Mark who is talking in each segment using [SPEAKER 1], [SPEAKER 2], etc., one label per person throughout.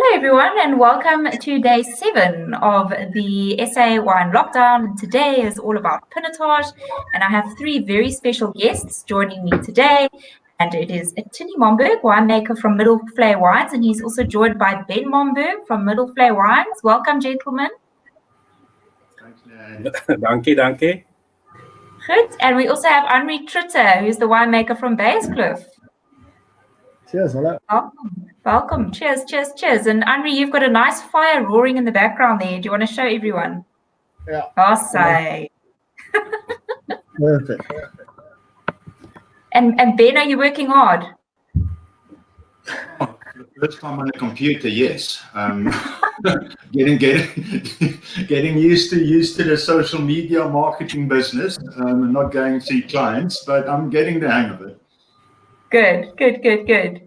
[SPEAKER 1] Hello everyone and welcome to day 7 of the SA Wine Lockdown. Today is all about Pinotage and I have 3 very special guests joining me today, and it is Tini Momberg, winemaker from Middle Flay Wines, and he's also joined by Ben Momberg from Middle Flay Wines. Welcome gentlemen.
[SPEAKER 2] Dankie.
[SPEAKER 1] Good. And we also have Henri Trutte, who's the winemaker from Bayscliff.
[SPEAKER 3] Cheers, hello.
[SPEAKER 1] Welcome. Cheers. And Henri, you've got a nice fire roaring in the background there. Do you want to show everyone?
[SPEAKER 3] Yeah.
[SPEAKER 1] Awesome.
[SPEAKER 3] Perfect.
[SPEAKER 1] And Ben, are you working hard?
[SPEAKER 4] The first time on the computer, yes. Getting used to the social media marketing business and not going to see clients, but I'm getting the hang of it.
[SPEAKER 1] Good.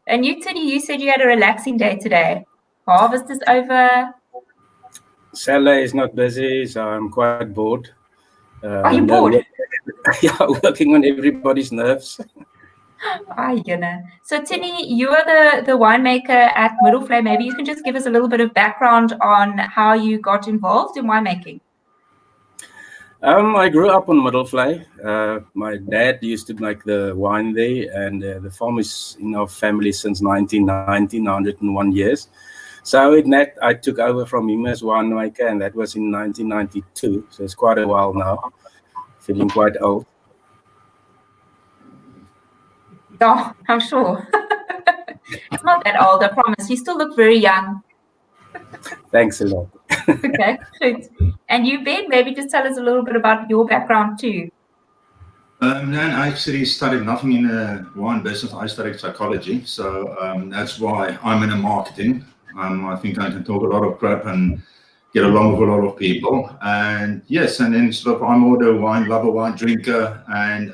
[SPEAKER 1] And you, Tini, you said you had a relaxing day today. Harvest is over.
[SPEAKER 2] Saturday is not busy, so I'm quite bored.
[SPEAKER 1] Are you bored?
[SPEAKER 2] Yeah, working on everybody's nerves.
[SPEAKER 1] So Tini, you are the winemaker at Middle Flay. Maybe you can just give us a little bit of background on how you got involved in winemaking.
[SPEAKER 2] I grew up on Middle Flay. My dad used to make the wine there, and the farm is in our family since 1990, 101 years. So I took over from him as winemaker, and that was in 1992. So it's quite a while now. Feeling quite old.
[SPEAKER 1] Oh, I'm sure. It's not that old, I promise. You still look very young.
[SPEAKER 2] Thanks a lot.
[SPEAKER 1] Okay, good. And you, Ben, maybe just tell us a little bit about your background too.
[SPEAKER 4] I actually studied nothing in the wine business. I studied psychology, so that's why I'm in marketing. I think I can talk a lot of crap and get along with a lot of people. And yes, and then sort of I'm more the wine lover, wine drinker, and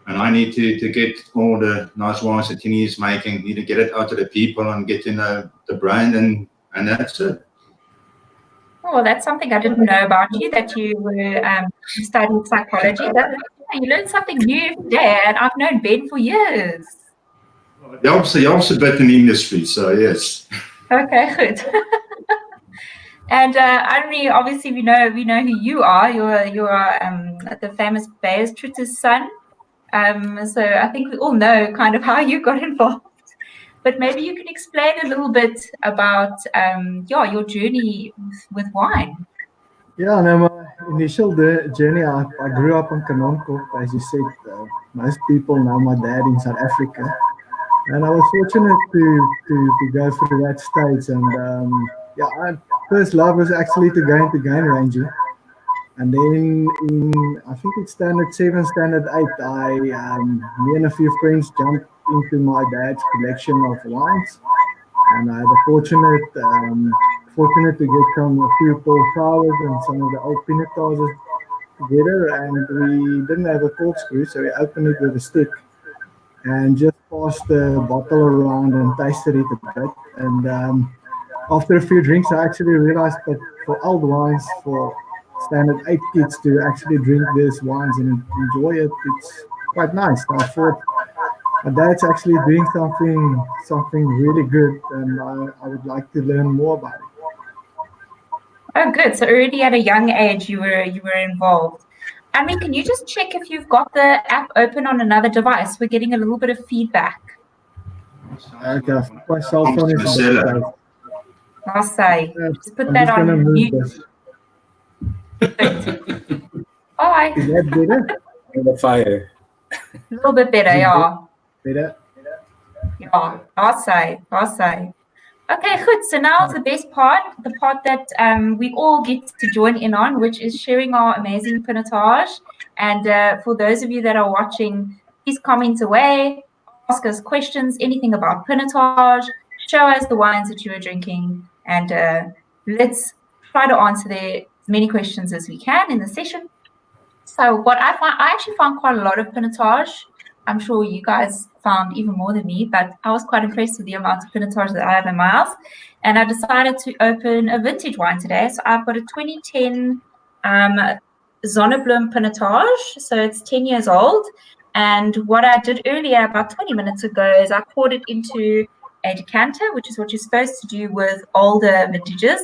[SPEAKER 4] I need to get all the nice wines that Tini is making, need to get it out to the people and get to know the brand, and that's it.
[SPEAKER 1] Oh, well, that's something I didn't know about you, that you were studying psychology. You learned something new today, and I've known Ben for years.
[SPEAKER 4] The opposite bit in the industry, so yes.
[SPEAKER 1] Okay, good. And Henri, obviously we know who you are. You're the famous Beyers Trutte's son. So I think we all know kind of how you got involved. But maybe you can explain a little bit about your journey with wine.
[SPEAKER 3] Yeah, no, my initial journey, I grew up on Kanonkop, as you said. Most people know my dad in South Africa. And I was fortunate to go through that stage. And my first love was actually to go into game ranging. And then I think it's standard 7, standard 8, me and a few friends jumped into my dad's collection of wines, and I had the fortunate to get a few Paul Flowers and some of the old Pinotages together, and we didn't have a corkscrew, so we opened it with a stick and just passed the bottle around and tasted it a bit. And after a few drinks, I actually realized that for old wines, for standard 8 kids to actually drink these wines and enjoy it, it's quite nice. I thought my dad's actually doing something really good, and I would like to learn more about it.
[SPEAKER 1] Oh, good. So already at a young age you were involved. I mean, can you just check if you've got the app open on another device? We're getting a little bit of feedback.
[SPEAKER 3] Okay, my cell phone is on the place.
[SPEAKER 1] I'll say, just put that on mute. All right.
[SPEAKER 3] Is that better?
[SPEAKER 2] The fire.
[SPEAKER 1] A little bit better, yeah.
[SPEAKER 3] Better?
[SPEAKER 1] Yeah, I'll say. Okay, good. So now the best part, the part that we all get to join in on, which is sharing our amazing Pinotage. And for those of you that are watching, please comment away, ask us questions, anything about Pinotage, show us the wines that you are drinking, and let's try to answer as many questions as we can in the session. So what I actually found quite a lot of Pinotage. I'm sure you guys found even more than me, but I was quite impressed with the amount of Pinotage that I have in my house. And I decided to open a vintage wine today. So I've got a 2010 Zonneblum Pinotage. So it's 10 years old. And what I did earlier, about 20 minutes ago, is I poured it into a decanter, which is what you're supposed to do with older vintages.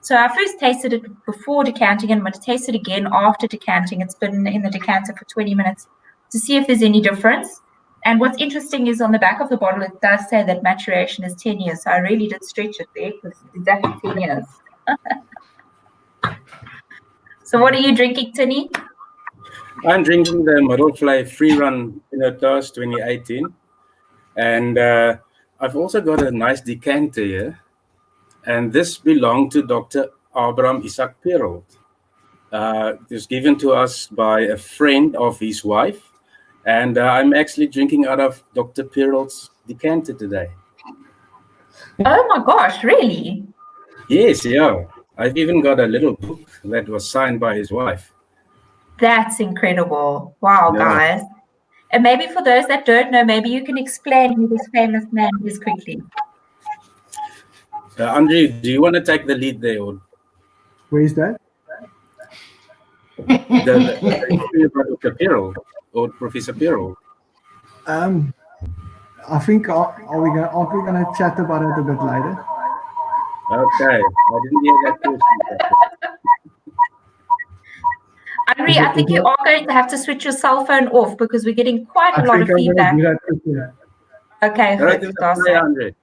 [SPEAKER 1] So I first tasted it before decanting, and I'm going to taste it again after decanting. It's been in the decanter for 20 minutes to see if there's any difference. And what's interesting is on the back of the bottle, it does say that maturation is 10 years. So I really did stretch it there because it's exactly 10 years. So what are you drinking, Tinny?
[SPEAKER 2] I'm drinking the Middelvlei Free Run Pinotage 2018. And I've also got a nice decanter here. And this belonged to Dr. Abraham Isaac Perold. It was given to us by a friend of his wife. And I'm actually drinking out of Dr. Perold's decanter today.
[SPEAKER 1] Oh my gosh, really?
[SPEAKER 2] Yes, yeah. I've even got a little book that was signed by his wife.
[SPEAKER 1] That's incredible. Wow,
[SPEAKER 2] Yeah.
[SPEAKER 1] guys. And maybe for those that don't know, maybe you can explain who this famous man is quickly.
[SPEAKER 2] Andre, do you want to take the lead there? Or
[SPEAKER 3] Where is that?
[SPEAKER 2] Dr. Perold or Professor Perold?
[SPEAKER 3] I think are we gonna chat about it a bit later?
[SPEAKER 2] Okay, I didn't hear that question.
[SPEAKER 1] Andre, I think you are going to have to switch your cell phone off because we're getting quite a lot of feedback. Okay,
[SPEAKER 2] Right,
[SPEAKER 1] good.
[SPEAKER 2] Andre.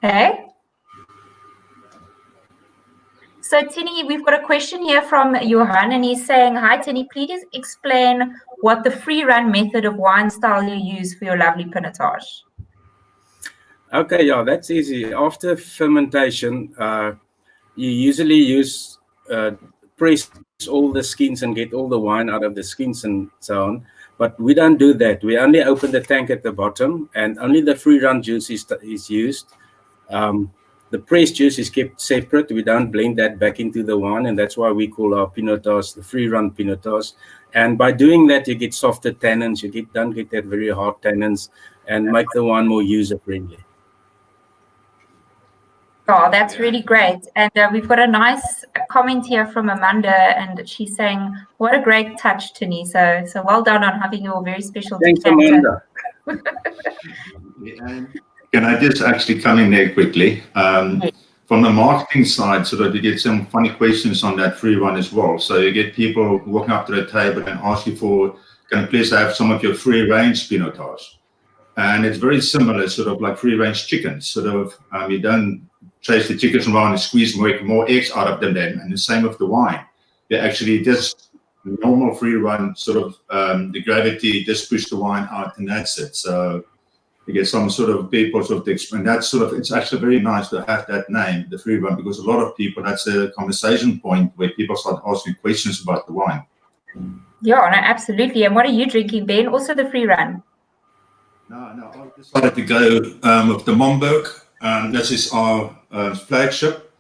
[SPEAKER 1] Okay. So, Tinny, we've got a question here from Johan, and he's saying, hi, Tinny, please explain what the free run method of wine style you use for your lovely Pinotage.
[SPEAKER 2] Okay, yeah, that's easy. After fermentation, you usually use press all the skins and get all the wine out of the skins and so on. But we don't do that. We only open the tank at the bottom, and only the free run juice is used. The pressed juice is kept separate. We don't blend that back into the wine, and that's why we call our Pinotage the free run Pinotage. And by doing that, you get softer tannins. You don't get that very hard tannins, and make the wine more user friendly.
[SPEAKER 1] Oh, that's really great. And we've got a nice comment here from Amanda, and she's saying, what a great touch, Tinny. So well done on having your very special
[SPEAKER 2] Thanks,
[SPEAKER 1] decanter.
[SPEAKER 2] Amanda.
[SPEAKER 4] Can I just actually come in there quickly? From the marketing side, so that you get some funny questions on that free run as well. So you get people walking up to the table and ask you for, can I please have some of your free range Pinotage? And it's very similar, sort of like free range chickens. Sort of, you don't chase the chickens around and squeeze more eggs out of them then. And the same with the wine. You actually just normal free run, sort of the gravity just push the wine out, and that's it. So you get some sort of people sort of explain that sort of, it's actually very nice to have that name, the free run, because a lot of people, that's a conversation point where people start asking questions about the wine.
[SPEAKER 1] Yeah, no, absolutely. And what are you drinking, Ben? Also the free run?
[SPEAKER 4] No, I decided to go with the Momberg. This is our flagship.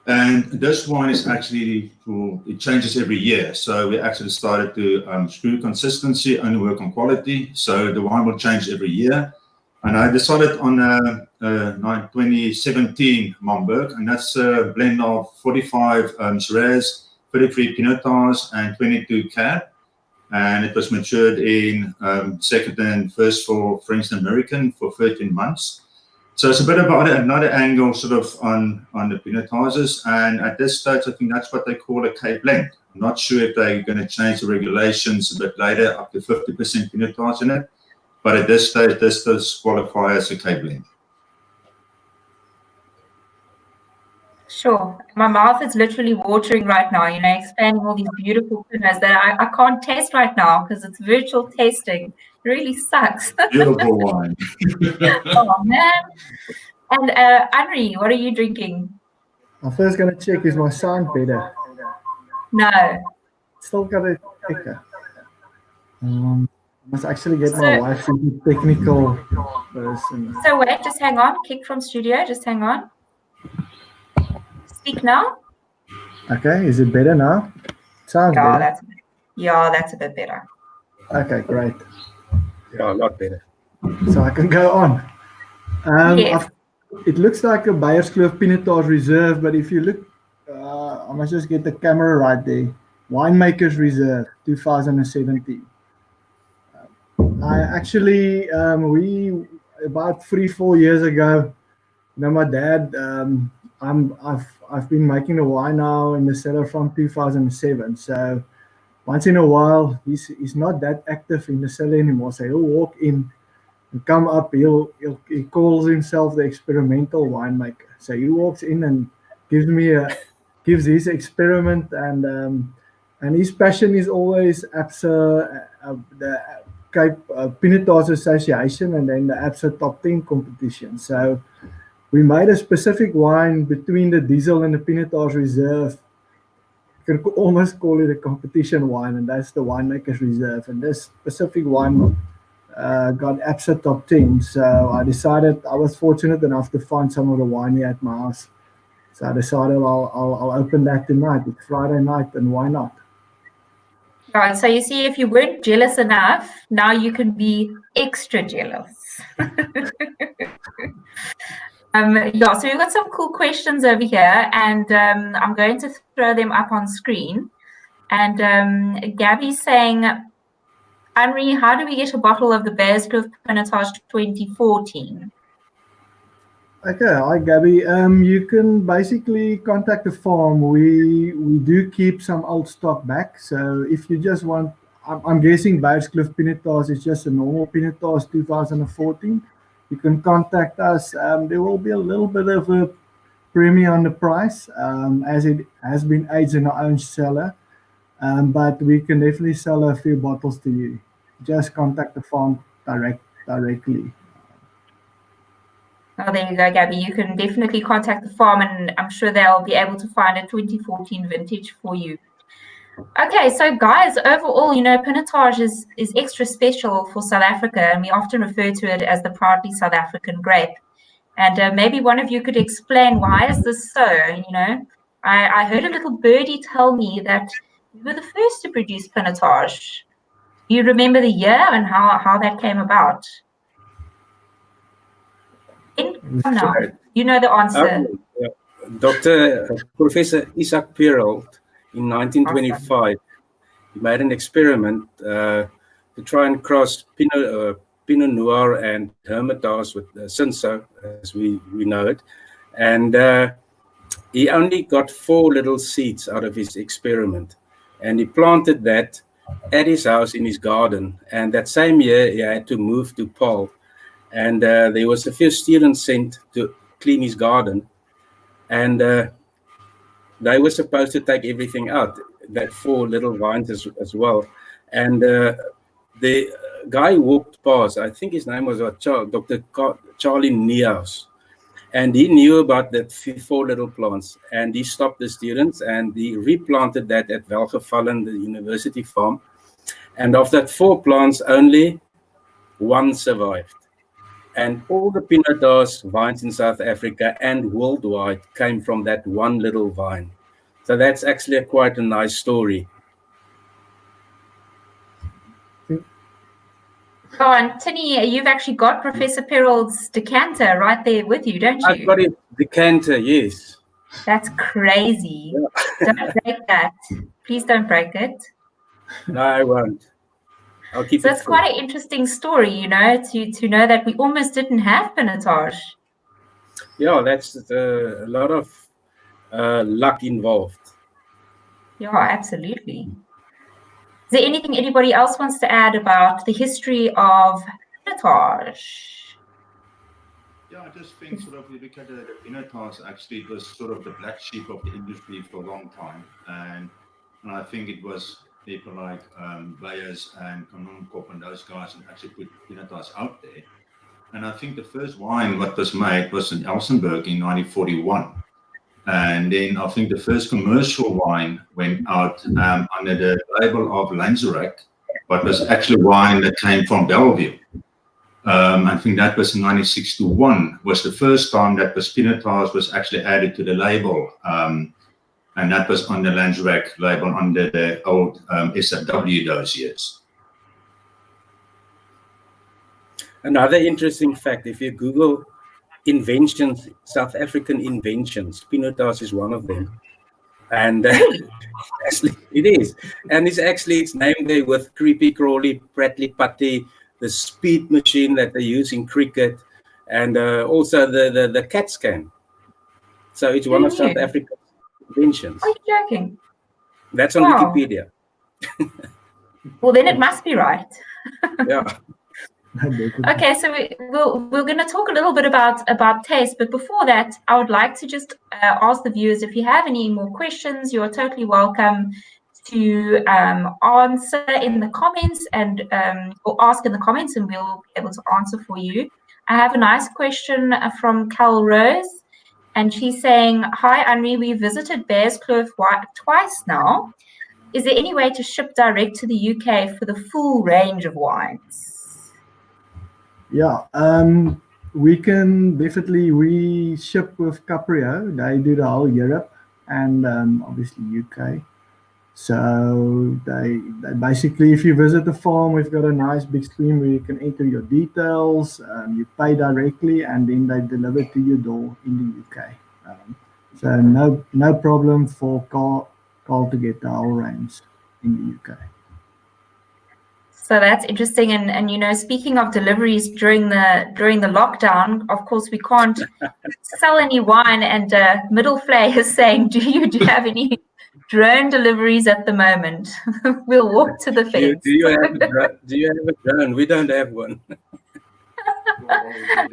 [SPEAKER 4] And this wine is actually, it changes every year. So we actually started to screw consistency, only work on quality. So the wine will change every year. And I decided on 2017 Momberg, and that's a blend of 45 Shiraz, 33 Pinotage, and 22 Cab. And it was matured in second and first for French and American for 13 months. So it's a bit about another angle sort of on the Pinotages. And at this stage, I think that's what they call a Cape blend. I'm not sure if they're going to change the regulations a bit later, up to 50% Pinotage in it. But at this stage, this does qualify as a Cape blend.
[SPEAKER 1] Sure. My mouth is literally watering right now, expanding all these beautiful Pinots that I can't taste right now because it's virtual tasting. It really sucks.
[SPEAKER 4] Beautiful wine.
[SPEAKER 1] Oh, man. And Henri, what are you drinking?
[SPEAKER 3] I'm first going to check, is my sound better?
[SPEAKER 1] No.
[SPEAKER 3] Still got a kicker. Must actually get my wife to be technical person.
[SPEAKER 1] So wait, just hang on. Kick from studio, just hang on. Speak now.
[SPEAKER 3] Okay, is it better now? Sounds better.
[SPEAKER 1] That's a bit better.
[SPEAKER 3] Okay, great.
[SPEAKER 2] Yeah, a lot better.
[SPEAKER 3] So I can go on.
[SPEAKER 1] Yes.
[SPEAKER 3] It looks like a Beierskloof Pinotage Reserve, but if you look, I must just get the camera right there. Winemakers Reserve, 2017. I actually, about 3-4 years ago, my dad, I've been making the wine now in the cellar from 2007. So once in a while, he's not that active in the cellar anymore. So he'll walk in and come up. He calls himself the experimental winemaker. So he walks in and gives his experiment, and his passion is always APSA, the Cape Pinotage Association, and then the APSA Top 10 competition. So we made a specific wine between the Diesel and the Pinotage Reserve. You can almost call it a competition wine, and that's the Winemaker's Reserve. And this specific wine got APSA Top 10. So I decided, I was fortunate enough to find some of the wine here at my house. So I decided I'll open that tonight. It's Friday night, and why not?
[SPEAKER 1] Right, so you see, if you weren't jealous enough, now you can be extra jealous. Yeah, so we've got some cool questions over here, and I'm going to throw them up on screen. And Gabby's saying, Henri, how do we get a bottle of the Bearscliff Pinotage 2014?
[SPEAKER 3] Okay, hi Gabby. You can basically contact the farm. We do keep some old stock back. So if you just want, I'm guessing Bearscliff Pinotage is just a normal Pinotage 2014. You can contact us. There will be a little bit of a premium on the price, as it has been aged in our own cellar. But we can definitely sell a few bottles to you. Just contact the farm directly.
[SPEAKER 1] Oh, there you go, Gabby. You can definitely contact the farm, and I'm sure they'll be able to find a 2014 vintage for you. Okay, so guys, overall, Pinotage is extra special for South Africa, and we often refer to it as the proudly South African grape. And maybe one of you could explain, why is this so? I heard a little birdie tell me that we were the first to produce Pinotage. Do you remember the year and how that came about? No, you know the answer.
[SPEAKER 2] Professor Isaac Perrault in 1925, he made an experiment to try and cross Pinot Noir and Hermitage with Cinsault, as we know it. And he only got 4 little seeds out of his experiment. And he planted that at his house in his garden. And that same year, he had to move to Paarl. And there was a few students sent to clean his garden. And they were supposed to take everything out, that 4 little vines as well. And the guy walked past, I think his name was Dr. Charlie Niehaus. And he knew about the 4 little plants. And he stopped the students and he replanted that at Welgevallen, the university farm. And of that 4 plants, only 1 survived. And all the Pinotage vines in South Africa and worldwide came from that 1 little vine. So that's actually quite a nice story.
[SPEAKER 1] Oh, and Tinny, you've actually got Professor Perrault's decanter right there with you, don't you?
[SPEAKER 2] I've got it, decanter, yes.
[SPEAKER 1] That's crazy. Yeah. Don't break that. Please don't break it.
[SPEAKER 2] No, I won't. I'll keep
[SPEAKER 1] so
[SPEAKER 2] it
[SPEAKER 1] it's quite an interesting story, to know that we almost didn't have Pinotage.
[SPEAKER 2] Yeah, that's a lot of luck involved.
[SPEAKER 1] Yeah, absolutely. Is there anything anybody else wants to add about the history of Pinotage?
[SPEAKER 4] Yeah, I just think sort of, you look at the Pinotage, actually it was sort of the black sheep of the industry for a long time. And I think it was people like Bayers and Kanonkop and those guys that actually put Pinotage out there. And I think the first wine what was made was in Elsenburg in 1941. And then I think the first commercial wine went out under the label of Lanzerac, but was actually wine that came from Bellevue. I think that was in 1961, was the first time that Pinotage was actually added to the label. And that was on the Lanzerac label under the old SFW those years.
[SPEAKER 2] Another interesting fact, if you Google inventions, South African inventions, Pinotage is one of them. And actually it is. And it's named there with creepy crawly, prattly putty, the speed machine that they use in cricket. and also the CAT scan. So it's one of South Africa's inventions.
[SPEAKER 1] Are you joking?
[SPEAKER 2] That's on Wikipedia.
[SPEAKER 1] Well, then it must be right.
[SPEAKER 2] Yeah.
[SPEAKER 1] Okay, so we're going to talk a little bit about taste, but before that, I would like to just ask the viewers, if you have any more questions, you are totally welcome to answer in the comments and or ask in the comments, and we'll be able to answer for you. I have a nice question from Cal Rose, and she's saying, "Hi, Henri, we visited Bearskloof twice now. Is there any way to ship direct to the UK for the full range of wines?"
[SPEAKER 3] Yeah, we can definitely ship with Caprio. They do the whole Europe and obviously UK. So they basically, if you visit the farm, we've got a nice big screen where you can enter your details. You pay directly, and then they deliver to your door in the UK. So no problem for Carl to get the whole range in the UK.
[SPEAKER 1] So that's interesting. And you know, speaking of deliveries during the lockdown, of course we can't sell any wine. And Middle Flay is saying, do you have any drone deliveries at the moment? We'll walk to the fence.
[SPEAKER 2] Do you have a drone? We don't have one.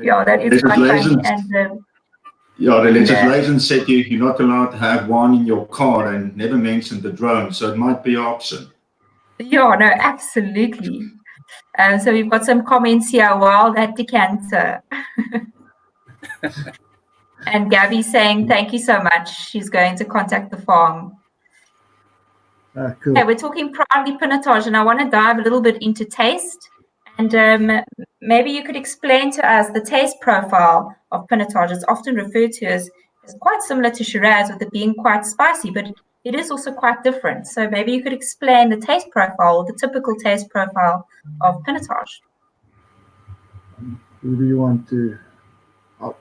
[SPEAKER 1] Yeah, that is quite funny. And
[SPEAKER 4] yeah, the legislation said you're not allowed to have one in your car, and never mentioned the drone, so it might be an option.
[SPEAKER 1] Yeah, no, absolutely. So we've got some comments here while that decanter. And Gabby saying, thank you so much. She's going to contact the farm.
[SPEAKER 3] Cool.
[SPEAKER 1] Okay, we're talking proudly Pinotage, and I want to dive a little bit into taste. And maybe you could explain to us the taste profile of Pinotage. It's often referred to as quite similar to Shiraz, with it being quite spicy, but it is also quite different. So maybe you could explain the taste profile, the typical taste profile of Pinotage.
[SPEAKER 3] Who do you want to?
[SPEAKER 1] I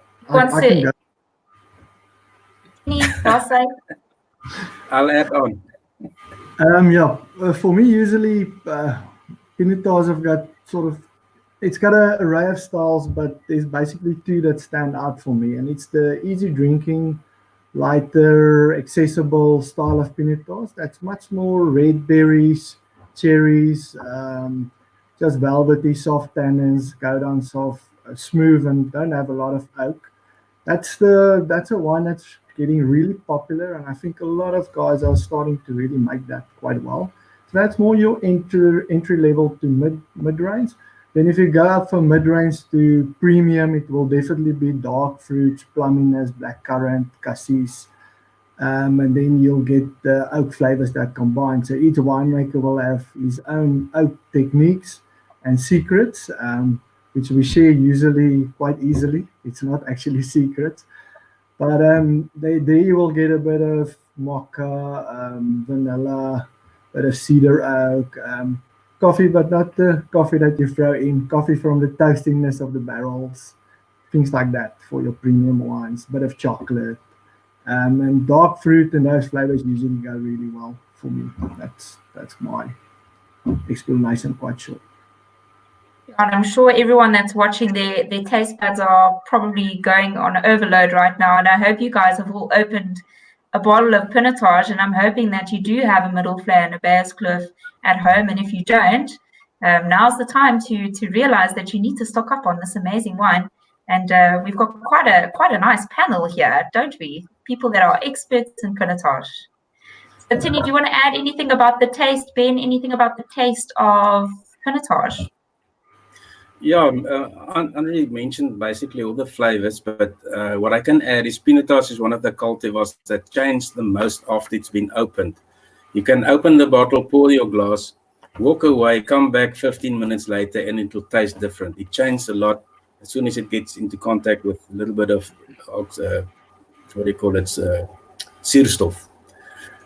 [SPEAKER 1] can go.
[SPEAKER 2] I'll add on.
[SPEAKER 3] Yeah, for me, usually Pinotage have got it's got an array of styles, but there's basically two that stand out for me, and it's the easy drinking, lighter, accessible style of Pinotage. That's much more red berries, cherries, just velvety, soft tannins, go down soft, smooth, and don't have a lot of oak. That's a wine that's getting really popular, and I think a lot of guys are starting to really make that quite well. So that's more your entry level to mid range. Then if you go up from mid range to premium, it will definitely be dark fruits, plumminess, blackcurrant, cassis, and then you'll get the oak flavors that combine. So each winemaker will have his own oak techniques and secrets, which we share usually quite easily. It's not actually secrets. But there you will get a bit of mocha, vanilla, bit of cedar oak, coffee, but not the coffee that you throw in, coffee from the toastiness of the barrels, things like that for your premium wines, bit of chocolate. And dark fruit and those flavors usually go really well for me. That's my explanation, quite short.
[SPEAKER 1] And I'm sure everyone that's watching, their taste buds are probably going on overload right now. And I hope you guys have all opened a bottle of Pinotage, and I'm hoping that you do have a Middle Flay and a Bearskloof at home. And if you don't, now's the time to realize that you need to stock up on this amazing wine. And we've got quite a nice panel here, don't we? People that are experts in Pinotage. So Tini, do you want to add anything about the taste? Ben, anything about the taste of Pinotage?
[SPEAKER 2] Yeah, Henri mentioned basically all the flavors, but what I can add is Pinotage is one of the cultivars that changed the most after it's been opened. You can open the bottle, pour your glass, walk away, come back 15 minutes later, and it will taste different. It changed a lot as soon as it gets into contact with a little bit of what do you call it, zuurstof.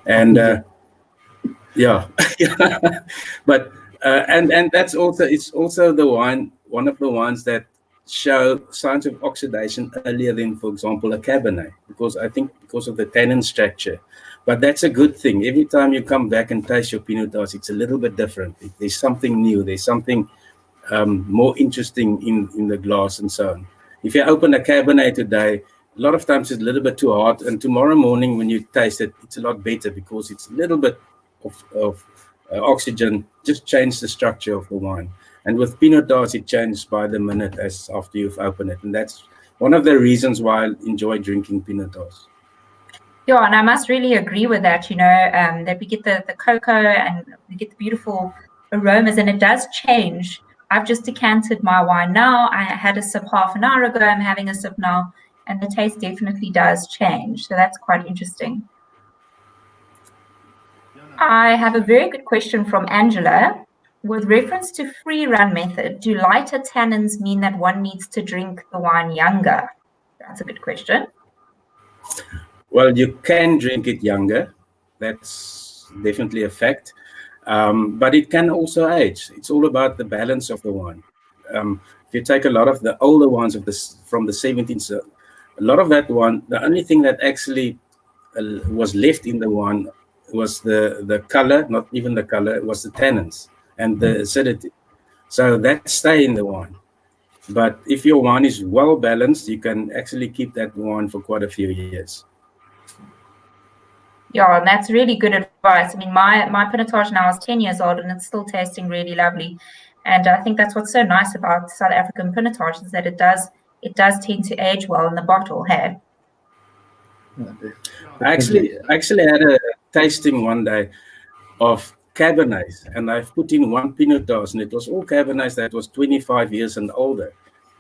[SPEAKER 2] And yeah, but and that's also, it's also the wine, one of the wines that show signs of oxidation earlier than, for example, a Cabernet, because I think because of the tannin structure. But that's a good thing. Every time you come back and taste your Pinotage, it's a little bit different. There's something new. There's something more interesting in the glass and so on. If you open a Cabernet today, a lot of times it's a little bit too hot, and tomorrow morning when you taste it, it's a lot better because it's a little bit of oxygen just change the structure of the wine. And with Pinotage, it changes by the minute as after you've opened it, and that's one of the reasons why I enjoy drinking Pinotage.
[SPEAKER 1] Yeah, and I must really agree with that, that we get the cocoa and we get the beautiful aromas, and it does change. I've just decanted my wine now. I had a sip half an hour ago. I'm having a sip now, and the taste definitely does change. So that's quite interesting. I have a very good question from Angela. With reference to free run method, do lighter tannins mean that one needs to drink the wine younger? That's a good question.
[SPEAKER 2] Well, you can drink it younger. That's definitely a fact. But it can also age. It's all about the balance of the wine. If you take a lot of the older wines from the 17th, a lot of that wine, the only thing that actually was left in the wine was the color, not even the color, it was the tannins and the acidity. So that stay in the wine. But if your wine is well balanced, you can actually keep that wine for quite a few years.
[SPEAKER 1] Yeah, and that's really good advice. I mean, my Pinotage now is 10 years old and it's still tasting really lovely. And I think that's what's so nice about South African Pinotage is that it does tend to age well in the bottle, hey?
[SPEAKER 2] I actually had a tasting one day of Cabernets, and I've put in one Pinotage, and it was all Cabernets that was 25 years and older.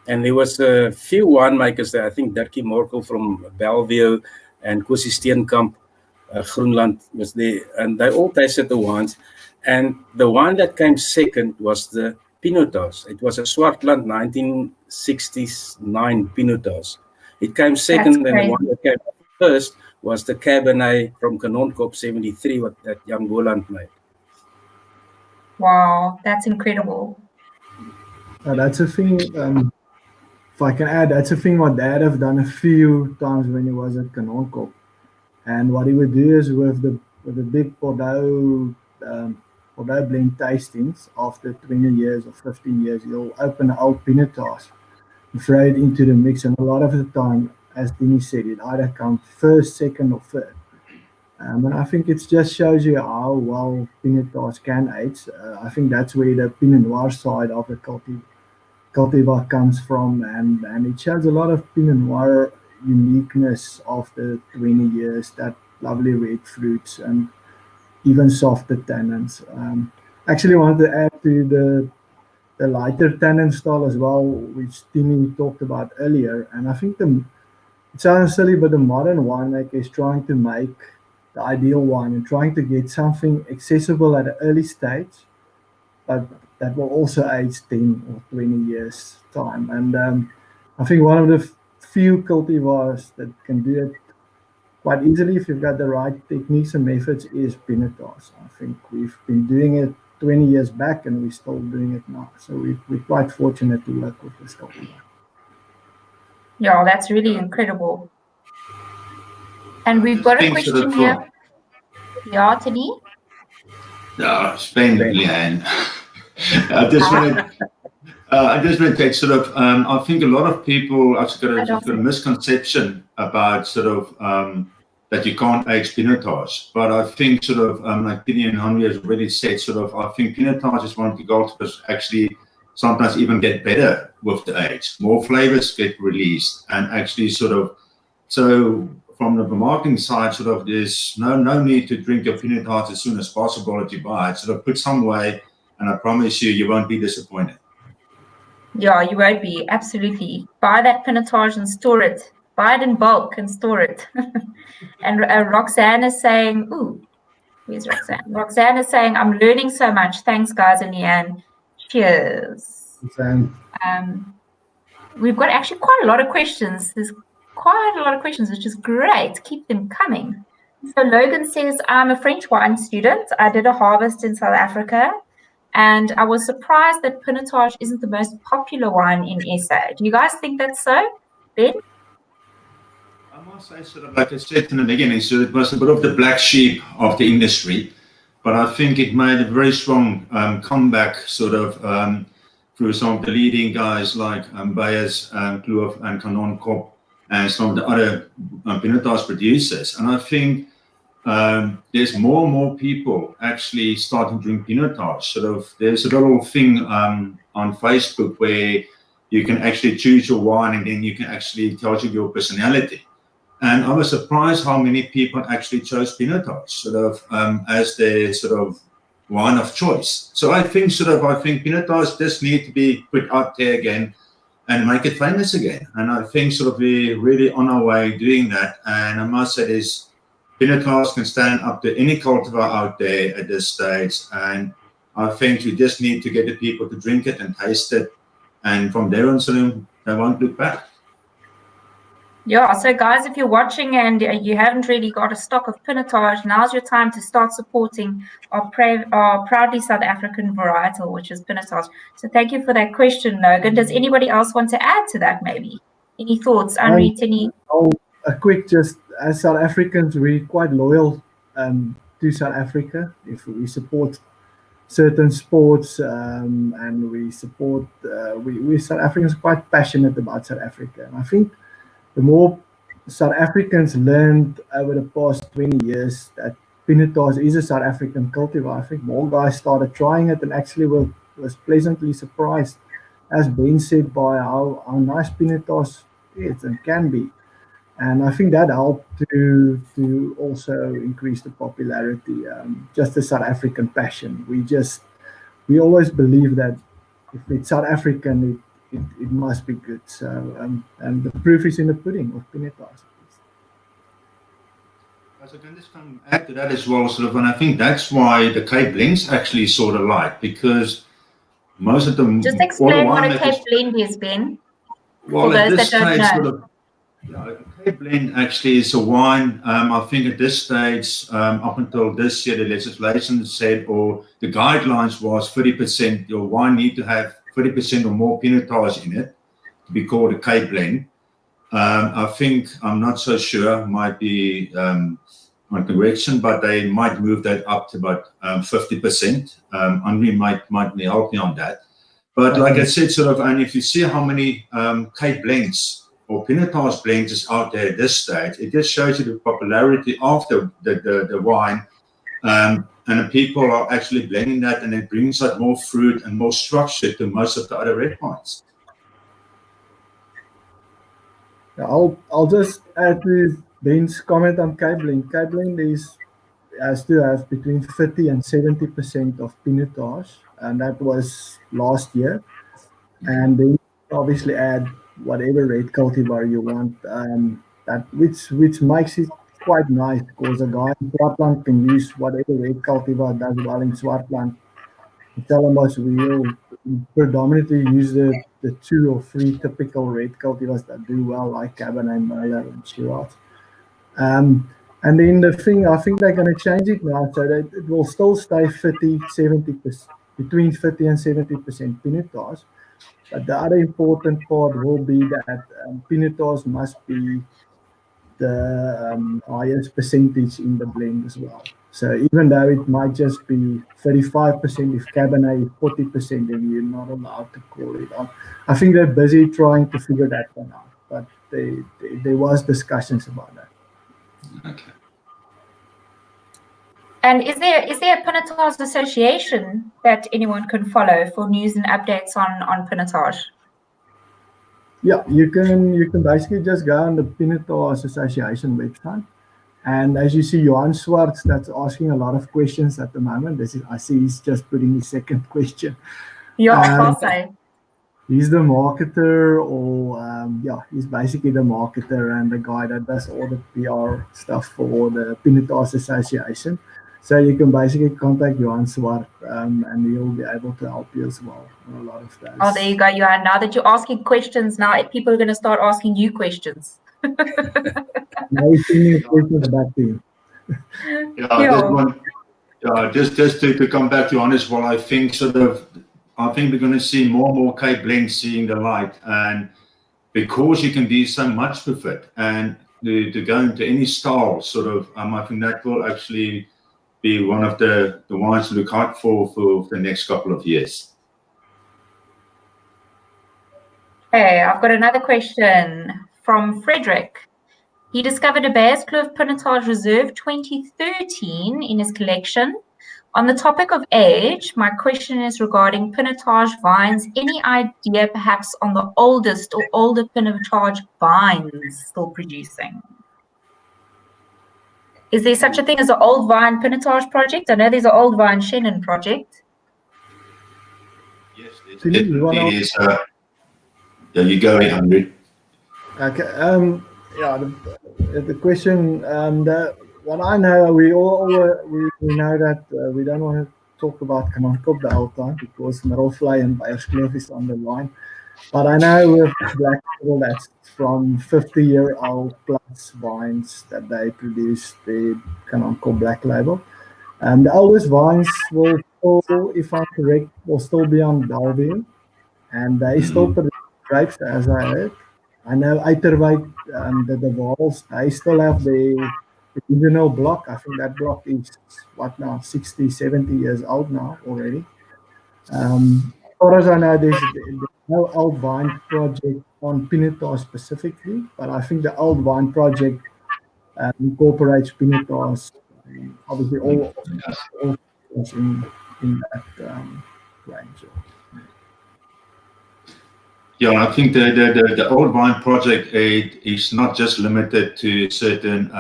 [SPEAKER 2] And there was a few winemakers there, I think Dirkie Morkel from Bellevue and Kosie Steenkamp, Groenland was there, and they all tasted the wines. And the wine that came second was the Pinotage. It was a Swartland 1969 Pinotage. It came second, and the one that came first was the Cabernet from Kanonkop 73, what that young Boland made.
[SPEAKER 1] Wow, that's incredible.
[SPEAKER 3] That's a thing, if I can add, that's a thing what Dad have done a few times when he was at Kanonkop. And what he would do is with the big Bordeaux blend tastings, after 20 years or 15 years, he'll open an old Pinotage and throw it into the mix. And a lot of the time, as Dini said, it either comes first, second, or third. And I think it just shows you how well Pinotage can age. I think that's where the Pinot Noir side of the cultivar comes from, and it shows a lot of Pinot Noir uniqueness after 20 years, that lovely red fruits and even softer tannins. Actually, I wanted to add to the lighter tannin style as well, which Tini talked about earlier. And I think it sounds silly, but the modern winemaker is trying to make the ideal wine and trying to get something accessible at an early stage, but that will also age 10 or 20 years time. And I think one of the few cultivars that can do it quite easily if you've got the right techniques and methods is Pinotage. I think we've been doing it 20 years back and we're still doing it now. So we're quite fortunate to work with this cultivar.
[SPEAKER 1] Yeah, that's really incredible. And we've got a question here. Yeah, Tini?
[SPEAKER 4] No, Spain, Leanne. I just want to take sort of, I think a lot of people have got a misconception about sort of that you can't age Pinotage. But I think sort of, like Tini and Henri has already said, sort of, I think Pinotage is one of the cultivars actually sometimes even get better with the age. More flavors get released and actually sort of, so from the marketing side, sort of, there's no need to drink your Pinotage as soon as possible that you buy it. Sort of put some away, and I promise you won't be disappointed.
[SPEAKER 1] Yeah, you won't be. Absolutely. Buy that Pinotage and store it. Buy it in bulk and store it. And Roxanne is saying, ooh, where's Roxanne? Roxanne is saying, I'm learning so much. Thanks, guys, and Leanne. Cheers. We've got actually quite a lot of questions. There's quite a lot of questions, which is great. Keep them coming. So Logan says, I'm a French wine student. I did a harvest in South Africa, and I was surprised that Pinotage isn't the most popular wine in SA. Do you guys think that's so, Ben?
[SPEAKER 4] I must say, sort of, like I said in the beginning, so it was a bit of the black sheep of the industry, but I think it made a very strong comeback, sort of, through some of the leading guys like Bayers, Kloof and Canon Kop, and some of the other Pinotage producers. And I think there's more and more people actually starting to drink Pinotage. There's a little thing on Facebook where you can actually choose your wine, and then you can actually tell you your personality. And I was surprised how many people actually chose Pinotage as their wine of choice. So I think Pinotage just need to be put out there again and make it famous again. And I think we're really on our way doing that. And I must say this, Pinotage can stand up to any cultivar out there at this stage. And I think you just need to get the people to drink it and taste it. And from there on, they won't look back.
[SPEAKER 1] Yeah, so guys, if you're watching and you haven't really got a stock of Pinotage, now's your time to start supporting our proudly South African varietal, which is Pinotage. So thank you for that question, Logan. Does anybody else want to add to that maybe? Any thoughts, Henri, Tini?
[SPEAKER 3] A quick, just as South Africans, we're quite loyal to South Africa. If we support certain sports and we support, we South Africans are quite passionate about South Africa. And I think the more South Africans learned over the past 20 years that Pinotage is a South African cultivar, I think more guys started trying it and actually was pleasantly surprised, as Ben said, by how nice Pinotage is and can be. And I think that helped to also increase the popularity, just the South African passion. We always believe that if it's South African, it must be good. So and the proof is in the pudding of Pinotage.
[SPEAKER 4] So I can just add to that as well, and I think that's why the Cape blends actually sort of light, because most of them.
[SPEAKER 1] Just explain what a Cape blend is, Ben.
[SPEAKER 4] Well,
[SPEAKER 1] for those that don't know.
[SPEAKER 4] Cape blend actually is a wine. I think at this stage, up until this year, the legislation said, or the guidelines was 30%. Your wine need to have 30% or more Pinotage in it to be called a Cape blend. I think, I'm not so sure, might be my correction, but they might move that up to about 50%. Henri might help me on that. But like I said, and if you see how many Cape blends or Pinotage blends is out there at this stage, it just shows you the popularity of the wine. And the people are actually blending that, and it brings out more fruit and more structure to most of the other red wines.
[SPEAKER 3] I'll just add to Ben's comment on Cape blend. Cape blend has to have between 30 and 70% of Pinotage, and that was last year. And then obviously add whatever red cultivar you want, that which makes it quite nice, because a guy in Swartland can use whatever red cultivar does well in Swartland. In Stellenbosch, we will predominantly use the 2 or 3 typical red cultivars that do well, like Cabernet, Merlot, and Shiraz. And then the thing, I think they're going to change it now, so that it will still stay 30-70%, between 30 and 70% Pinotage. But the other important part will be that Pinotage must be the highest percentage in the blend as well. So even though it might just be 35%, if Cabernet is 40%, then you're not allowed to call it on. I think they're busy trying to figure that one out, but there was discussions about that.
[SPEAKER 4] Okay.
[SPEAKER 1] And is there a Pinotage association that anyone can follow for news and updates on Pinotage?
[SPEAKER 3] Yeah, you can basically just go on the Pinotage Association website. And as you see, Johan Swartz, that's asking a lot of questions at the moment. I see he's just putting his second question.
[SPEAKER 1] Yeah, awesome.
[SPEAKER 3] He's the marketer, or he's basically the marketer and the guy that does all the PR stuff for the Pinotage Association. So you can basically contact Johan Swart, and he'll be able to help you as well on a lot of those.
[SPEAKER 1] Oh, there you go, Johan. Now that you're asking questions, now people are going to start asking you questions.
[SPEAKER 3] Now he's sending questions back to you.
[SPEAKER 4] Just to come back to Johan as well, I think we're going to see more and more Cape blends seeing the light, and because you can do so much with it, and to go into any style, I think that will actually be one of the wines to look out for the next couple of years.
[SPEAKER 1] Okay, I've got another question from Frederick. He discovered a Beierskloof Pinotage Reserve 2013 in his collection. On the topic of age, my question is regarding Pinotage vines. Any idea perhaps on the oldest or older Pinotage vines still producing? Is there such a thing as an old vine Pinotage project? I know there's an old vine Shannon project.
[SPEAKER 4] Yes, there's
[SPEAKER 3] Philip, you wanna-
[SPEAKER 4] definitely is. There you go, 800.
[SPEAKER 3] Okay. Yeah. The question. What I know, we know that we don't want to talk about Kanankop the whole time because Middelvlei and Beierskloof is on the line. But I know with Black Label, that's from 50-year-old plus vines that they produce the Kanankop Black Label. The oldest vines will still, if I'm correct, will still be on Bellevue, and they still produce grapes, as I heard. I know Uiterwyk, the Wals, they still have the original block. I think that block is, what now, 60, 70 years old now already. As far as I know, there's no old vine project on Pinotage specifically, but I think the old vine project incorporates Pinotage, obviously all in that range.
[SPEAKER 4] Yeah, I think the old vine project is not just limited to certain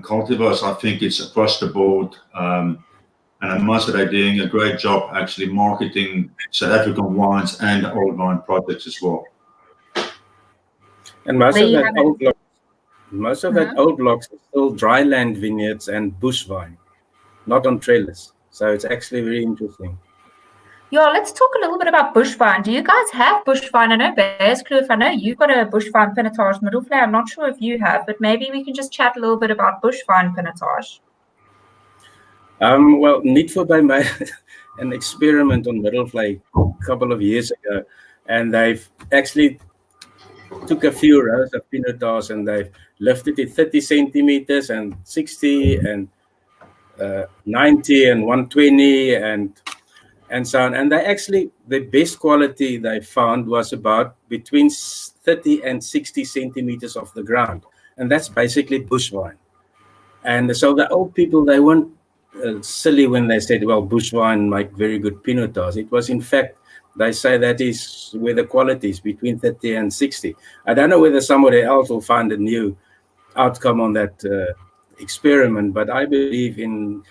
[SPEAKER 4] cultivars. I think it's across the board. And I must say they're doing a great job actually marketing South African wines and the old vine projects as well.
[SPEAKER 2] And most
[SPEAKER 1] There
[SPEAKER 2] of
[SPEAKER 1] you
[SPEAKER 2] that
[SPEAKER 1] have it.
[SPEAKER 2] old blocks, most of that old blocks are still dryland vineyards and bush vine, not on trailers. So it's actually very interesting.
[SPEAKER 1] Yeah, let's talk a little bit about bush vine. Do you guys have bush vine? I know Beierskloof, I know you've got a bush vine Pinotage Middelvlei. I'm not sure if you have, but maybe we can just chat a little bit about bush vine Pinotage.
[SPEAKER 2] Well, Needful made an experiment on Middelvlei a couple of years ago, and they've actually took a few rows of Pinotage and they've lifted it 30 centimeters and 60 and 90 and 120 and so on. And they actually, the best quality they found was about between 30 and 60 centimeters off the ground. And that's basically bush vine. And so the old people, they weren't silly when they said, well, bush vine make very good Pinotage. It was, in fact, they say that is where the quality is between 30 and 60. I don't know whether somebody else will find a new outcome on that experiment, but I believe in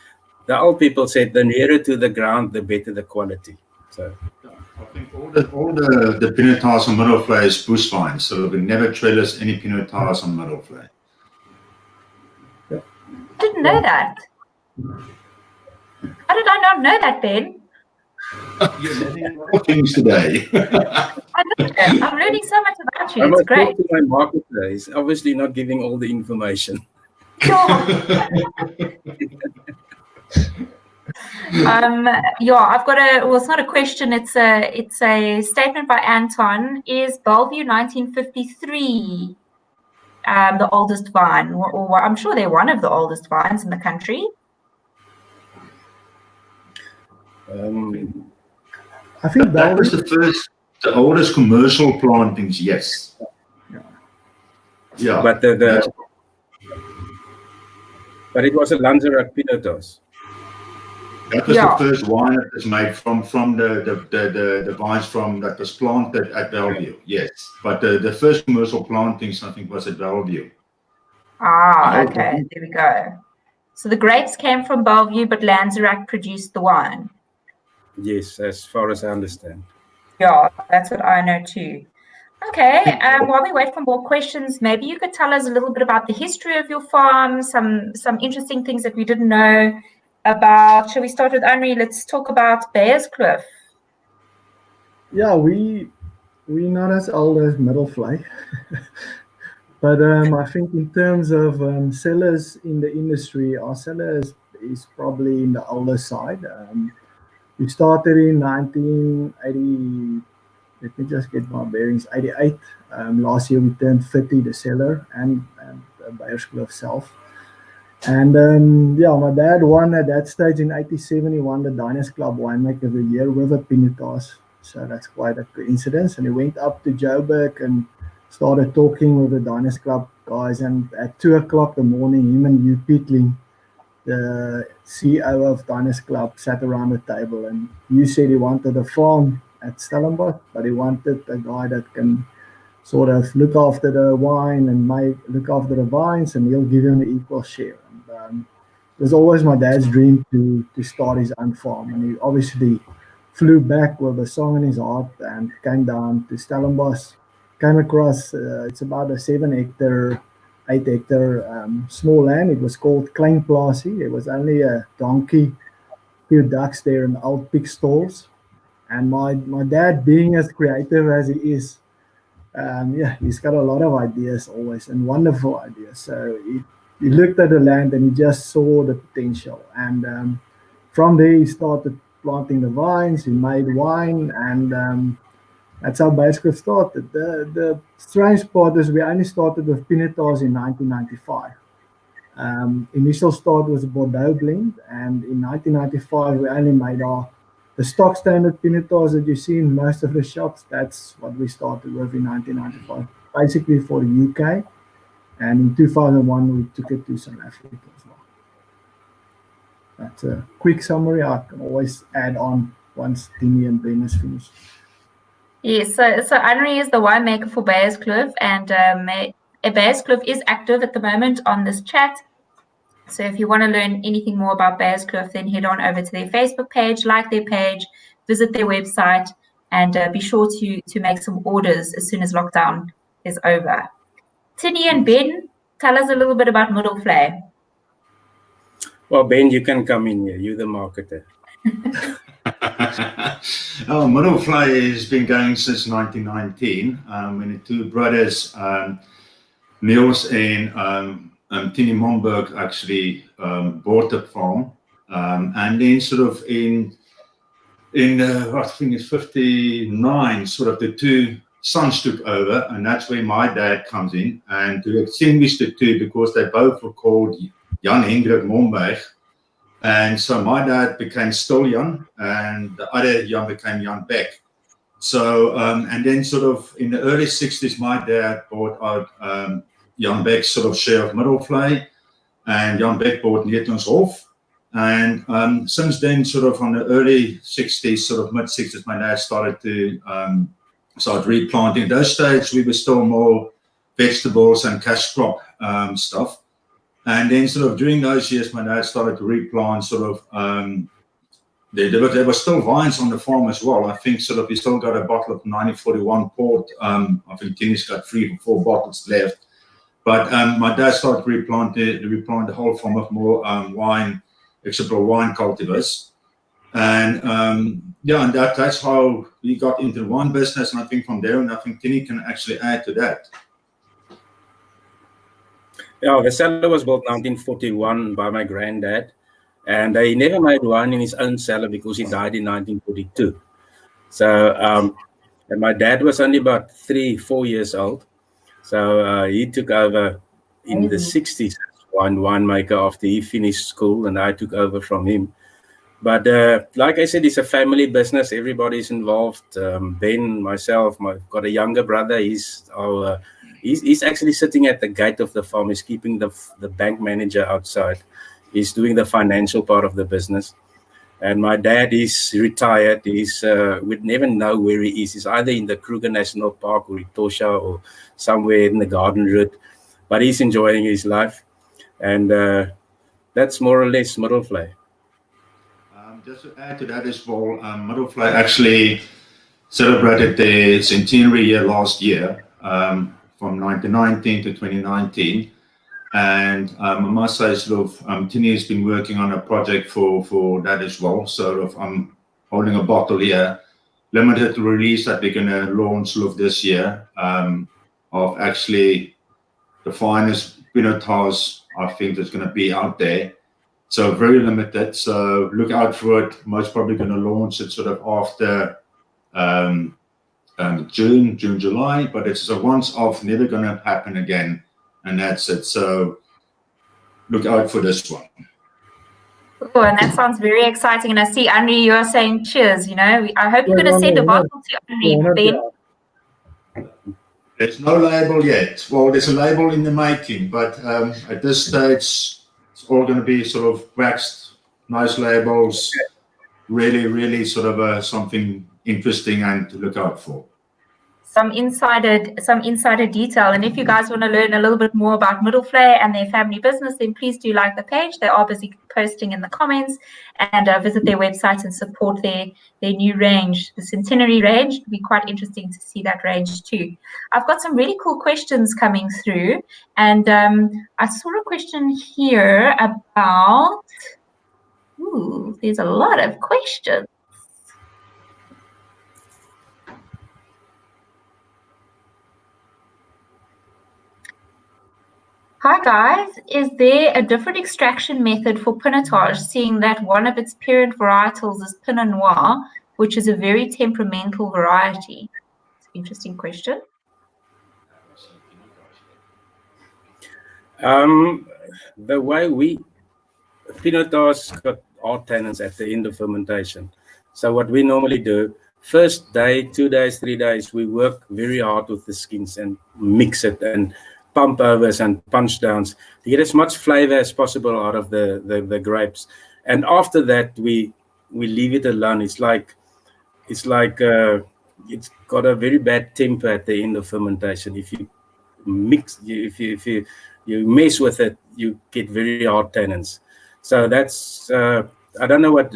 [SPEAKER 2] the old people said the nearer to the ground, the better the quality. So
[SPEAKER 4] I think all the Pinotage on Middelvlei is bush vine, so we never trellis any Pinotage on Middelvlei.
[SPEAKER 1] I didn't know that. How did I not know that, Ben?
[SPEAKER 4] You're learning a lot of things today.
[SPEAKER 1] I know that. I'm learning so much about you.
[SPEAKER 2] I
[SPEAKER 1] It's
[SPEAKER 2] must
[SPEAKER 1] great.
[SPEAKER 2] talk to my marketer. He's obviously not giving all the information.
[SPEAKER 1] Sure. Yeah, I've got well, it's not a question, it's a statement by Anton. Is Bellevue 1953 the oldest vine? Or I'm sure they're one of the oldest vines in the country.
[SPEAKER 3] I think
[SPEAKER 4] that was the oldest commercial plantings, yes. Yeah.
[SPEAKER 2] But but it was a Lanzarote Pinotage.
[SPEAKER 4] That was the first wine that was made from the vines that was planted at Bellevue, yes. But the first commercial plantings, I think, was at Bellevue.
[SPEAKER 1] Ah, okay, there we go. So the grapes came from Bellevue, but Lanzarote produced the wine.
[SPEAKER 2] Yes, as far as I understand.
[SPEAKER 1] Yeah, that's what I know too. Okay, while we wait for more questions, maybe you could tell us a little bit about the history of your farm, some interesting things that we didn't know about. Shall we start with Henri? Let's talk about Beierskloof.
[SPEAKER 3] Yeah, we're not as old as Middelvlei. But I think in terms of sellers in the industry, our seller is probably in the older side. We started in 1980. Let me just get my bearings. 88. Last year we turned 30, the seller and Beierskloof self. And yeah, my dad won at that stage in 87. He won the Diners Club Winemaker of the Year with a Pinotage So that's quite a coincidence. And he went up to Joburg and started talking with the Diners Club guys. And at 2 o'clock in the morning, him and Hugh Pitling, the CEO of Diners Club, sat around the table. And Hugh said he wanted a farm at Stellenbosch, but he wanted a guy that can sort of look after the wine and look after the vines, and he'll give him an equal share. And, it was always my dad's dream to start his own farm, and he obviously flew back with a song in his heart and came down to Stellenbosch. Came across it's about a 7 hectare, 8 hectare small land. It was called Klein Plaasie. There was only a donkey, few ducks there, and old pig stalls. And my dad, being as creative as he is, yeah, he's got a lot of ideas always, and wonderful ideas. So he looked at the land and he just saw the potential. And from there, he started planting the vines. He made wine, and that's how Basecliff started. The strange part is we only started with Pinotage in 1995. Initial start was a Bordeaux blend, and in 1995 we only made the stock standard Pinotage that you see in most of the shops. That's what we started with in 1995, basically for the UK. And in 2001 we took it to South Africa as well. That's a quick summary. I can always add on once Timmy and Ben is finished.
[SPEAKER 1] Yes, so Henri is the winemaker for Basecliff, and Basecliff is active at the moment on this chat. So if you want to learn anything more about Basecliff, then head on over to their Facebook page, like their page, visit their website, and be sure to make some orders as soon as lockdown is over. Tini and Ben, tell us a little bit about Middelvlei.
[SPEAKER 2] Well, Ben, you can come in here. You're the marketer.
[SPEAKER 4] Middelvlei has been going since 1919 when the two brothers, Niels and Tini Momberg, actually bought the farm. And then sort of in I think it's 59, sort of the two sons took over, and that's where my dad comes in. And to extinguish the two, because they both were called Jan Hendrik Momberg. And so my dad became still Jan, and the other Jan became Jan Beck. So, and then sort of in the early 60s, my dad bought out Jan Beck's sort of share of Middelvlei, and Jan Beck bought Neutonshof. And since then, sort of on the early 60s, sort of mid 60s, my dad started to start replanting. At those stage, we were still more vegetables and cash crop stuff. And then sort of during those years, my dad started to replant sort of, there were still vines on the farm as well. I think sort of we still got a bottle of 1941 port. I think Tini's got 3 or 4 bottles left. But my dad started to replant the whole farm of more wine, acceptable wine cultivars. And yeah, and that's how we got into the wine business. And I think from there, and I think Tini can actually add to that.
[SPEAKER 2] Yeah, the cellar was built 1941 by my granddad, and he never made wine in his own cellar because he died in 1942. So, and my dad was only about 3-4 years old. So he took over in the 60s as winemaker after he finished school, and I took over from him. But like I said, it's a family business. Everybody's involved. Ben, myself, I've got a younger brother. He's actually sitting at the gate of the farm. He's keeping the bank manager outside. He's doing the financial part of the business. And my dad is retired. We'd never know where he is. He's either in the Kruger National Park or Etosha or somewhere in the Garden Route. But he's enjoying his life. And that's more or less Middelvlei.
[SPEAKER 4] Just to add to that as well, Middelvlei actually celebrated their centenary year last year, from 1919 to 2019. And I must say, sort of, Tini has been working on a project for that as well. Sort of, I'm holding a bottle here, limited release that we're going to launch sort of this year, of actually the finest Pinotage I think that's going to be out there. So very limited. So look out for it. Most probably going to launch it sort of after June, July. But it's a once-off, never going to happen again. And that's it. So look out for this one.
[SPEAKER 1] Oh, and that sounds very exciting. And I see, Henri, you're saying cheers. You know, I hope you're
[SPEAKER 3] Yeah,
[SPEAKER 1] going to send a
[SPEAKER 3] yeah,
[SPEAKER 1] bottle to Henri then.
[SPEAKER 4] There's no label yet. Well, there's a label in the making, but at this stage, it's all going to be sort of waxed, nice labels, really, really sort of something interesting and to look out for.
[SPEAKER 1] Some insider detail. And if you guys want to learn a little bit more about Middelflay and their family business, then please do like the page. They are busy posting in the comments, and visit their website and support their new range, the Centenary range. It'll be quite interesting to see that range too. I've got some really cool questions coming through, and I saw a question here about. Ooh, there's a lot of questions. Hi guys, is there a different extraction method for Pinotage, seeing that one of its parent varietals is Pinot Noir, which is a very temperamental variety? It's an interesting question.
[SPEAKER 2] The way Pinotage got hard tannins at the end of fermentation. So what we normally do, first day, 2 days, 3 days, we work very hard with the skins and mix it and pump overs and punch downs to get as much flavor as possible out of the grapes. And after that, we leave it alone. It's like it's got a very bad temper at the end of fermentation. If you mess with it, you get very hard tannins. So that's I don't know what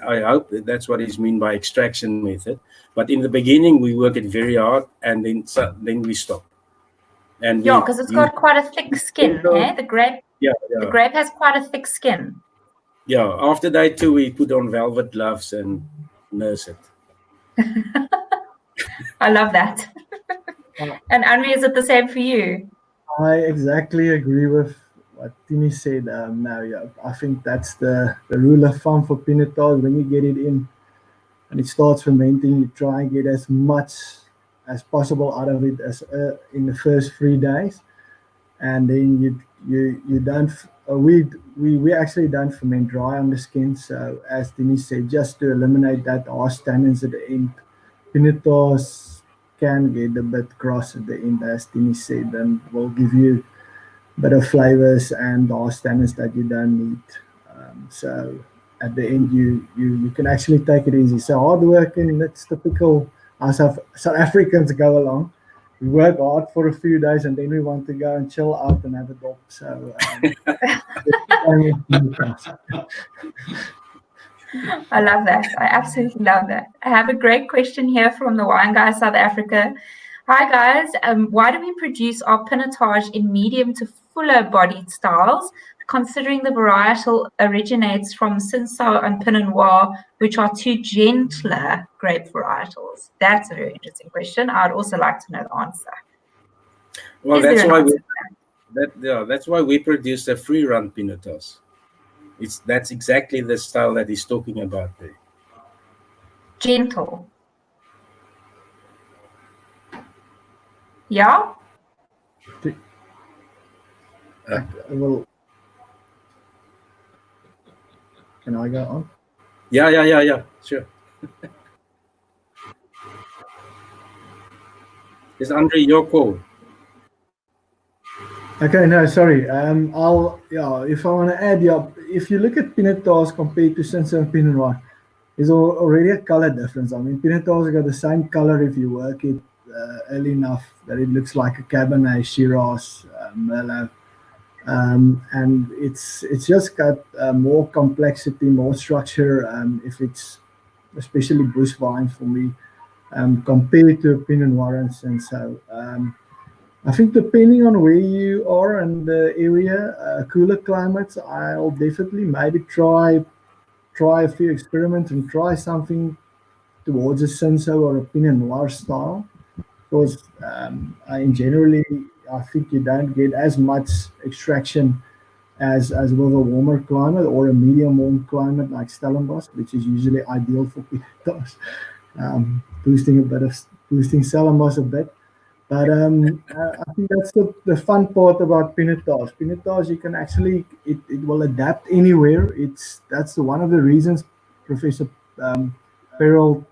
[SPEAKER 2] I hope that's what is mean by extraction method. But in the beginning, we work it very hard, and then we stop. And
[SPEAKER 1] yeah, because it's got quite a thick skin. The grape has quite a thick skin.
[SPEAKER 2] Yeah. After day 2, we put on velvet gloves and nurse it.
[SPEAKER 1] I love that. And Henri, is it the same for you?
[SPEAKER 3] I exactly agree with what Tini said. I think that's the rule of thumb for Pinotage. When you get it in and it starts fermenting, you try and get as much as possible out of it as in the first 3 days, and then you don't. We actually don't ferment dry on the skin. So as Tini said, just to eliminate that harsh tannins at the end, Pinotage can get a bit gross at the end, as Tini said, and will give you better flavors and harsh tannins that you don't need. So at the end, you can actually take it easy. So hard working, that's typical how South Africans go along. We work hard for a few days and then we want to go and chill out and have a dog. So
[SPEAKER 1] I love that. I absolutely love that. I have a great question here from the Wine Guy South Africa. Hi guys, why do we produce our Pinotage in medium to fuller bodied styles, considering the varietal originates from Cinsault and Pinot Noir, which are two gentler grape varietals? That's a very interesting question. I'd also like to know the answer.
[SPEAKER 2] Well, that's why we produce a free run Pinotage. That's exactly the style that he's talking about there.
[SPEAKER 1] Gentle. Yeah?
[SPEAKER 3] Well, can I go on?
[SPEAKER 2] Yeah, sure. It's Andre, your call.
[SPEAKER 3] Okay, no, sorry. If I want to add, if you look at Pinotage compared to Cinsault and Pinot Noir, there's already a color difference. I mean, Pinotage got the same color if you work it early enough that it looks like a Cabernet, Shiraz, Merlot. And it's just got more complexity, more structure. If it's especially bush wine for me, compared to Pinot Noir and Cinsault. I think depending on where you are and the area, cooler climates, I'll definitely maybe try a few experiments and try something towards a Cinsault or a Pinot Noir style. Because in generally, I think you don't get as much extraction as with a warmer climate or a medium warm climate like Stellenbosch, which is usually ideal for Pinotage. Boosting Stellenbosch a bit. But I think that's the fun part about Pinotage. Pinotage, you can actually it will adapt anywhere. That's one of the reasons Professor Perrault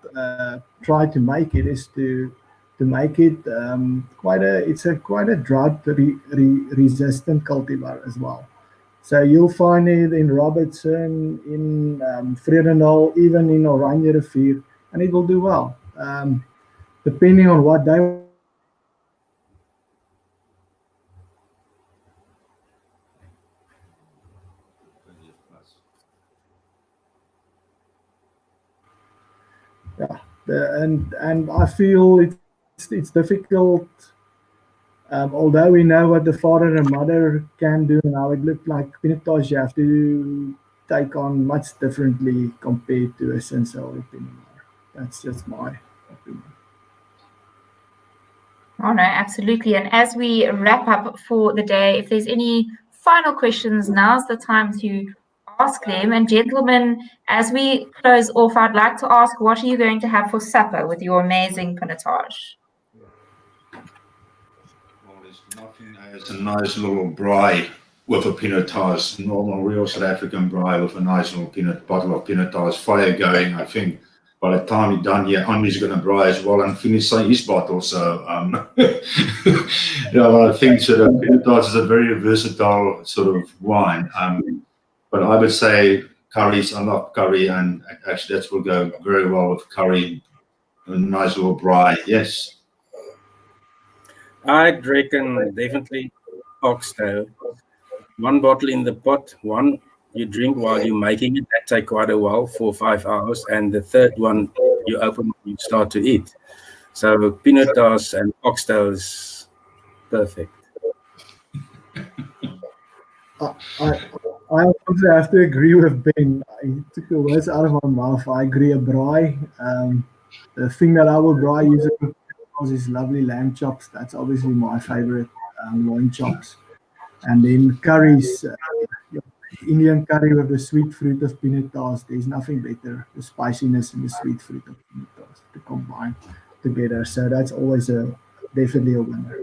[SPEAKER 3] tried to make it is to make it quite a drought resistant cultivar as well. So you'll find it in Robertson, in Vredendal, even in Oranje Rivier, and it will do well. Depending on what they yeah, and I feel it's difficult. Although we know what the father and mother can do now, it looked like Pinotage you have to take on much differently compared to a Sensor opinion. That's just my opinion.
[SPEAKER 1] Oh, no, absolutely. And as we wrap up for the day, if there's any final questions, now's the time to ask them. And gentlemen, as we close off, I'd like to ask, what are you going to have for supper with your amazing Pinotage?
[SPEAKER 4] Well, there's nothing as a nice little braai with a Pinotage, normal real South African braai with a nice little bottle of Pinotage, fire going. I think by the time you're done here, Andrew's going to braai as well and finish his bottle. So, I think sort of Pinotage is a very versatile sort of wine. But I would say curries, I love curry, and actually that will go very well with curry, a nice little braai. Yes.
[SPEAKER 2] I'd reckon definitely oxtail. One bottle in the pot, one you drink while you're making it. That take quite a while, 4 or 5 hours. And the third one you open, you start to eat. So Pinotage and oxtail is perfect.
[SPEAKER 3] I also have to agree with Ben. He took the words out of my mouth. I agree. A braai. The thing that I will braai using is lovely lamb chops. That's obviously my favorite loin chops. And then curries, Indian curry with the sweet fruit of Pinotage. There's nothing better. The spiciness and the sweet fruit of Pinotage to combine together. So that's always definitely a winner.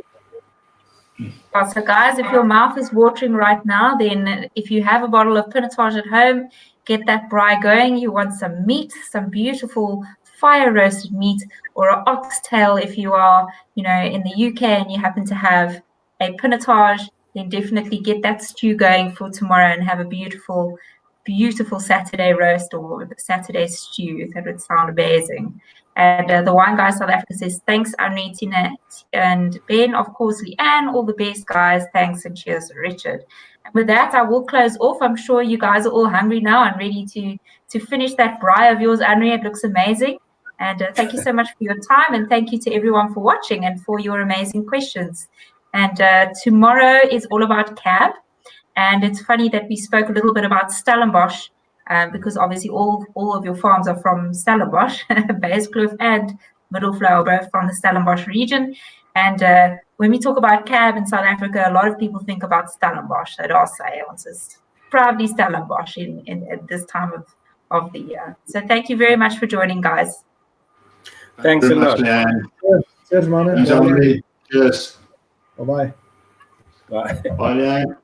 [SPEAKER 1] So guys, if your mouth is watering right now, then if you have a bottle of Pinotage at home, get that braai going. You want some meat, some beautiful fire roasted meat, or an oxtail if you are, in the UK and you happen to have a Pinotage, then definitely get that stew going for tomorrow and have a beautiful, beautiful Saturday roast or Saturday stew. That would sound amazing. And the Wine Guy South Africa says, thanks, Anri, Tina, and Ben, of course, Leanne, all the best, guys. Thanks, and cheers, Richard. And with that, I will close off. I'm sure you guys are all hungry now and ready to finish that braai of yours, Anri. It looks amazing. And thank you so much for your time. And thank you to everyone for watching and for your amazing questions. And tomorrow is all about cab. And it's funny that we spoke a little bit about Stellenbosch, because obviously all of your farms are from Stellenbosch, Basekloof and Middelflower, both from the Stellenbosch region. And when we talk about cab in South Africa, a lot of people think about Stellenbosch. So I'll say it's probably Stellenbosch at this time of the year. So thank you very much for joining, guys.
[SPEAKER 2] Thanks a lot.
[SPEAKER 3] Cheers, man.
[SPEAKER 4] Cheers.
[SPEAKER 3] Bye-bye.
[SPEAKER 2] Bye.
[SPEAKER 4] Bye, Leanne.